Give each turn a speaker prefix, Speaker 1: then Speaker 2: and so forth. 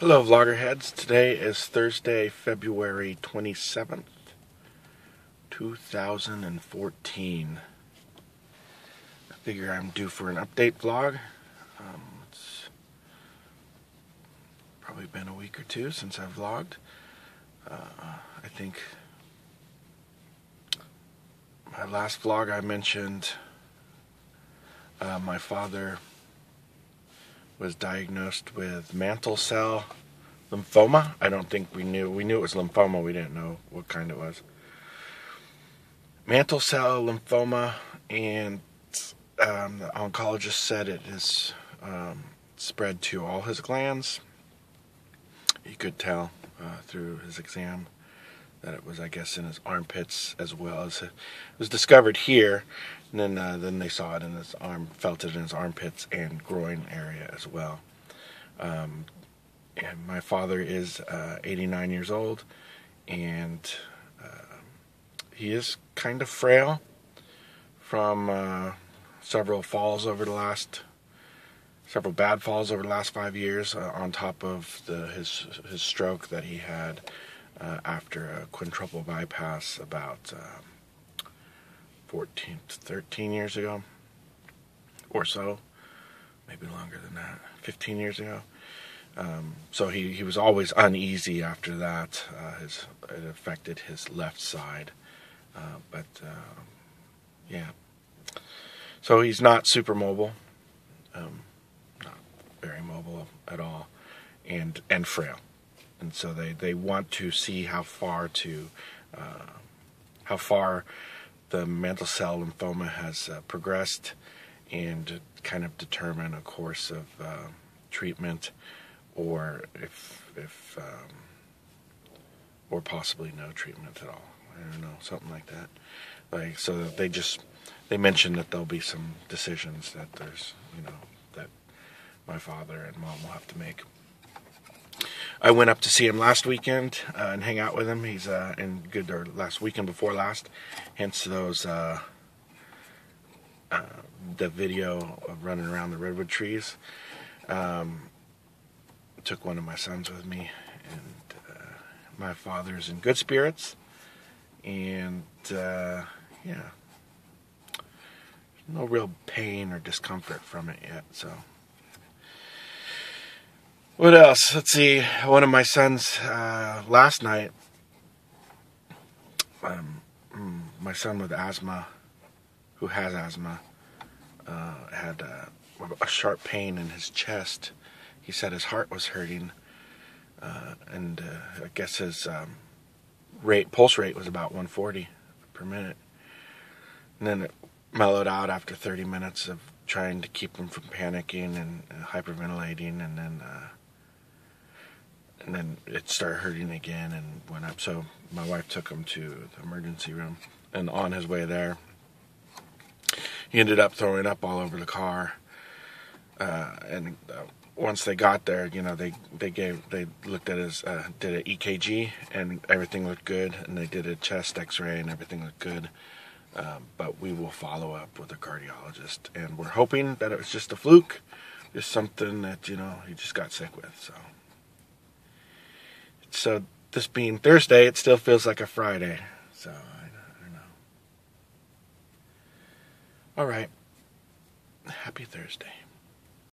Speaker 1: Hello Vloggerheads, today is Thursday, February 27th, 2014. I figure I'm due for an update vlog. It's probably been a week or two since I've vlogged. I think my last vlog I mentioned my father was diagnosed with mantle cell lymphoma. I don't think we knew it was lymphoma. We didn't know what kind it was. Mantle cell lymphoma, and the oncologist said it is spread to all his glands. He could tell through his exam that it was, I guess, in his armpits as well. As it was discovered here, and then they saw it in his arm, felt it in his armpits and groin area as well. And my father is 89 years old, and he is kind of frail from several bad falls over the last 5 years, on top of his stroke that he had after a quintuple bypass about 13 years ago or so, maybe longer than that, 15 years ago. So he was always uneasy after that. It affected his left side, yeah. So he's not super mobile, not very mobile at all, and frail. And so they want to see how far the mantle cell lymphoma has progressed, and kind of determine a course of treatment, or or possibly no treatment at all. I don't know, something like that. Like, so they mentioned that there'll be some decisions that that my father and mom will have to make. I went up to see him last weekend and hang out with him. He's last weekend before last, hence those the video of running around the redwood trees. Took one of my sons with me, and my father's in good spirits, and yeah, no real pain or discomfort from it yet. So what else? Let's see. One of my sons last night, my son with asthma, who has asthma, had a sharp pain in his chest. He said his heart was hurting, and I guess his pulse rate was about 140 per minute. And then it mellowed out after 30 minutes of trying to keep him from panicking and hyperventilating, and then it started hurting again and went up. So my wife took him to the emergency room, and on his way there, he ended up throwing up all over the car. And once they got there, they looked at his did an EKG, and everything looked good, and they did a chest X-ray and everything looked good. But we will follow up with a cardiologist, and we're hoping that it was just a fluke, just something that he just got sick with. So this being Thursday, it still feels like a Friday. So I don't know. All right. Happy Thursday.